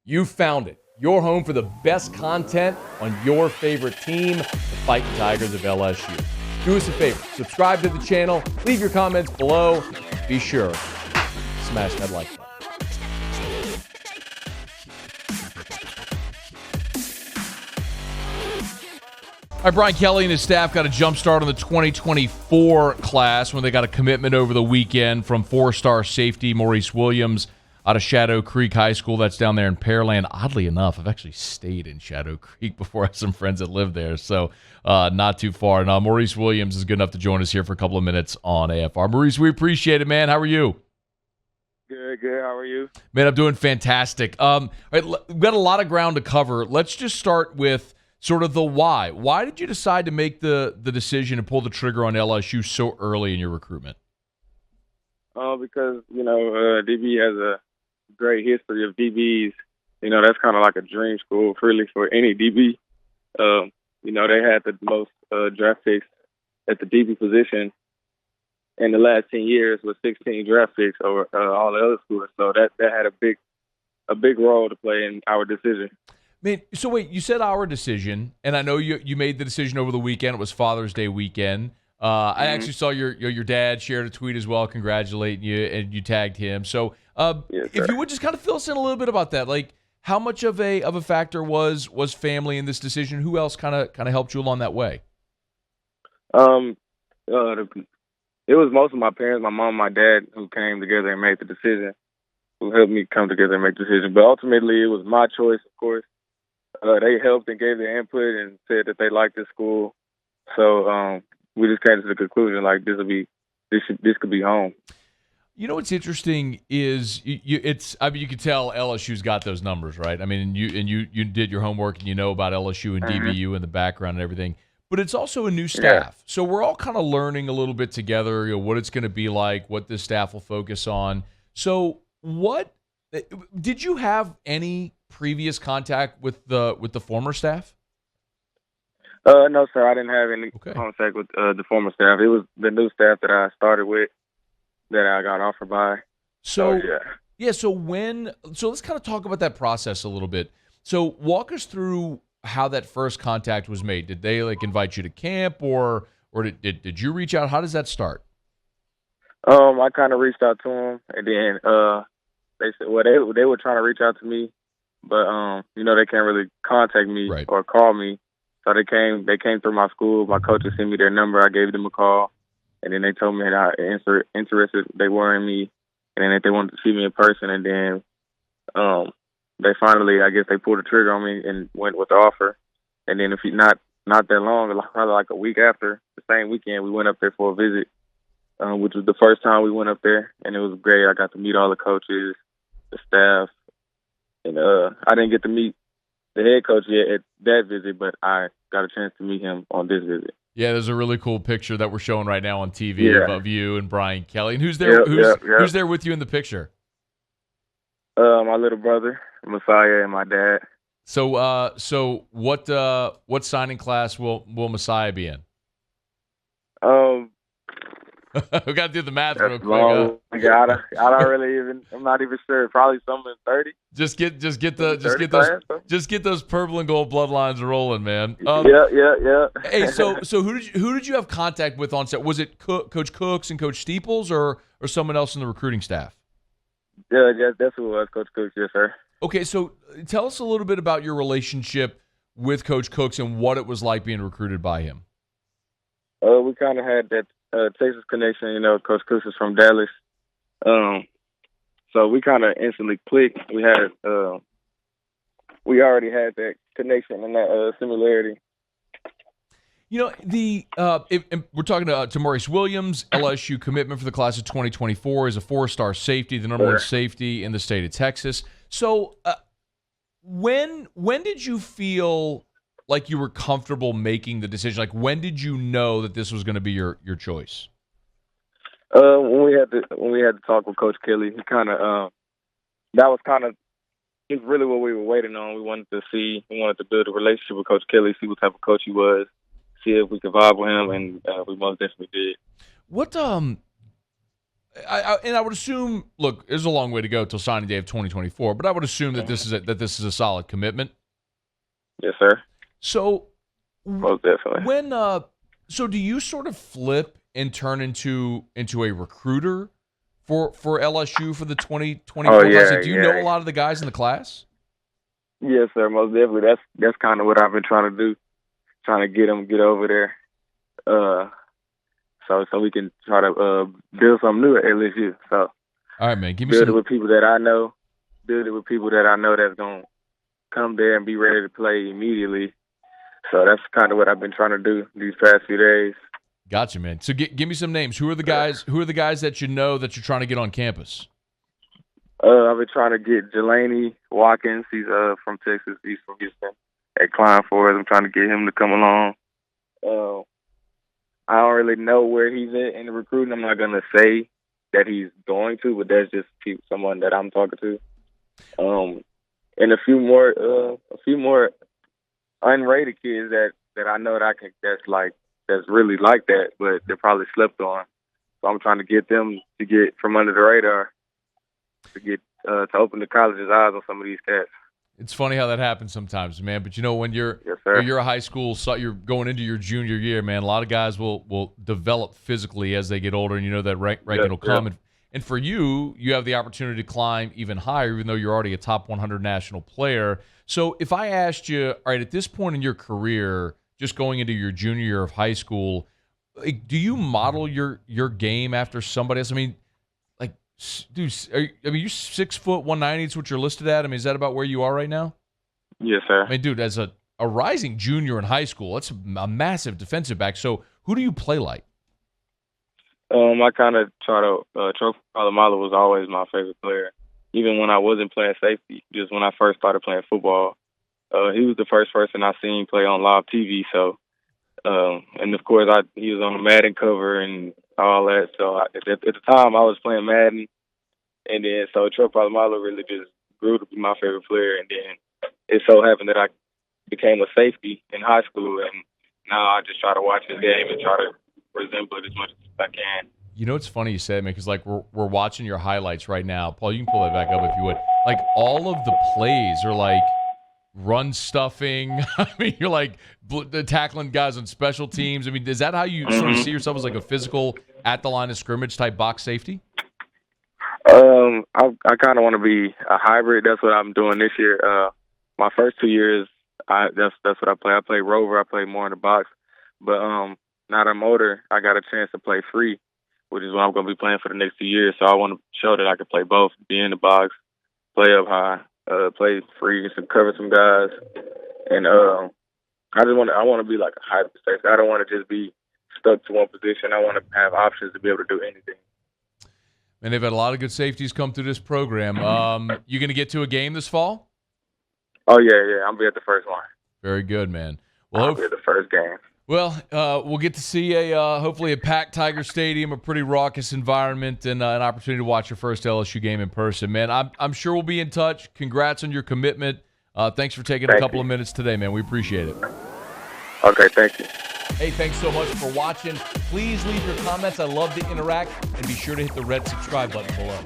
You found it. Your home for the best content on your favorite team, the Fighting Tigers of LSU. Do us a favor. Subscribe to the channel. Leave your comments below. Be sure to smash that like button. All right, Brian Kelly and his staff got a jump start on the 2024 class when they got a commitment over the weekend from four-star safety Maurice Williams out of Shadow Creek High School. That's down there in Pearland. Oddly enough, I've actually stayed in Shadow Creek before. I have some friends that live there, so not too far. And Maurice Williams is good enough to join us here for a couple of minutes on AFR. Maurice, we appreciate it, man. How are you? Good. How are you? Man, I'm doing fantastic. All right, we've got a lot of ground to cover. Let's just start with sort of the why. Why did you decide to make the decision and pull the trigger on LSU so early in your recruitment? Because, DB has a great history of DBs. That's kind of like a dream school, really, for any DB. They had the most draft picks at the DB position in the last 10 years with 16 draft picks over all the other schools. So that had a big role to play in our decision. Man, so wait, you said our decision, and I know you made the decision over the weekend. It was Father's Day weekend. I actually saw your dad shared a tweet as well, congratulating you, and you tagged him. So Yes, if you would just kind of fill us in a little bit about that, like how much of a factor was family in this decision? Who else kind of helped you along that way? It was most of my parents, my mom, my dad, who came together and made the decision, who helped me come together and make the decision. But ultimately, it was my choice, of course. They helped and gave their input and said that they liked the school. So we just came to the conclusion like this could be home. You know what's interesting is you could tell LSU's got those numbers, right? I mean, you did your homework and you know about LSU and DBU and the background and everything. But it's also a new staff, so we're all kind of learning a little bit together. What it's going to be like, what this staff will focus on. So, what did you have any previous contact with the former staff? No, sir. I didn't have any contact with the former staff. It was the new staff that I started with that I got offered by. So let's kind of talk about that process a little bit. So walk us through how that first contact was made. Did they invite you to camp, or did you reach out? How does that start? I kind of reached out to them, and then they said, well, they were trying to reach out to me, but they can't really contact me or call me. So they came through my school. My coaches sent me their number. I gave them a call, and then they told me how interested they were in me, and then that they wanted to see me in person. And then they finally, I guess, they pulled the trigger on me and went with the offer. And then not that long, probably like a week after, the same weekend, we went up there for a visit, which was the first time we went up there, and it was great. I got to meet all the coaches, the staff, and I didn't get to meet the head coach yet at that visit, but I got a chance to meet him on this visit. Yeah, there's a really cool picture that we're showing right now on TV of you and Brian Kelly. And who's there? Who's there with you in the picture? My little brother, Messiah, and my dad. So what signing class will Messiah be in? We got to do the math real quick. I'm not even sure. Probably something in 30. Just get those purple and gold bloodlines rolling, man. Yeah. Hey, so who did you have contact with on set? Was it Coach Cooks and Coach Steeples, or someone else in the recruiting staff? Yeah, that's who it was, Coach Cooks. Yes, sir. Okay, so tell us a little bit about your relationship with Coach Cooks and what it was like being recruited by him. We kind of had that Texas connection. Coach Cooks is from Dallas. So we kind of instantly clicked. We already had that connection and that similarity. We're talking to Maurice Williams, LSU commitment for the class of 2024, is a four-star safety, the number one safety in the state of Texas. So when did you feel like you were comfortable making the decision? Like, when did you know that this was going to be your choice? When we had to talk with Coach Kelly, he kind of that was kind of it's really what we were waiting on. We wanted to build a relationship with Coach Kelly, see what type of coach he was, see if we could vibe with him, and we most definitely did. I would assume, look, there's a long way to go till signing day of 2024, but I would assume that this is a solid commitment. Yes, sir. So, most definitely. So do you sort of flip and turn into a recruiter for LSU for the 2024 class? Do you know a lot of the guys in the class? Yes, sir. Most definitely. That's kind of what I've been trying to do, trying to get them get over there, so we can try to build something new at LSU. So, all right, man, build it with people that I know. Build it with people that I know that's gonna come there and be ready to play immediately. So that's kind of what I've been trying to do these past few days. Gotcha, man. So give me some names. Who are the guys? Who are the guys that you know that you're trying to get on campus? I've been trying to get Jelani Watkins. He's from Texas. He's from Houston at Klein Forest. I'm trying to get him to come along. I don't really know where he's at in the recruiting. I'm not gonna say that he's going to, but that's just someone that I'm talking to. And a few more unrated kids that I know that's really like that, but they're probably slept on. So I'm trying to get them to get from under the radar to get to open the college's eyes on some of these cats. It's funny how that happens sometimes, man. But when you're a high school, so you're going into your junior year, man. A lot of guys will develop physically as they get older, and that ranking will come. And for you have the opportunity to climb even higher, even though you're already a top 100 national player. So if I asked you, all right, at this point in your career, just going into your junior year of high school, do you model your game after somebody else? I mean, dude, you're 6 foot 190 is what you're listed at. I mean, is that about where you are right now? Yes, sir. I mean, dude, as a rising junior in high school, that's a massive defensive back. So who do you play like? I kind of try to Trophy Polamalu was always my favorite player. Even when I wasn't playing safety, just when I first started playing football, he was the first person I seen play on live TV. So, and of course, he was on the Madden cover and all that. So at the time, I was playing Madden, and then so Trophy Polamalu really just grew to be my favorite player. And then it so happened that I became a safety in high school, and now I just try to watch his game and try to resemble it as much as I can. It's funny you said, man, because we're watching your highlights right now. Paul, you can pull that back up if you would. All of the plays are run stuffing. I mean, you're tackling guys on special teams. I mean, is that how you sort of see yourself as a physical at the line of scrimmage type box safety? I kind of want to be a hybrid. That's what I'm doing this year. My first 2 years, that's what I play. I play rover. I play more in the box. But now that I'm older, I got a chance to play free, which is what I'm going to be playing for the next 2 years. So I want to show that I can play both, be in the box, play up high, play free, and cover some guys. And I want to be like a hybrid safety. I don't want to just be stuck to one position. I want to have options to be able to do anything. And they've had a lot of good safeties come through this program. You going to get to a game this fall? Oh, yeah. I'll be at the first one. Very good, man. Well, I'll be at the first game. Well, we'll get to see hopefully a packed Tiger Stadium, a pretty raucous environment, and an opportunity to watch your first LSU game in person, man. I'm sure we'll be in touch. Congrats on your commitment. Thanks for taking a couple of minutes today, man. We appreciate it. Okay, thank you. Hey, thanks so much for watching. Please leave your comments. I love to interact, and be sure to hit the red subscribe button below.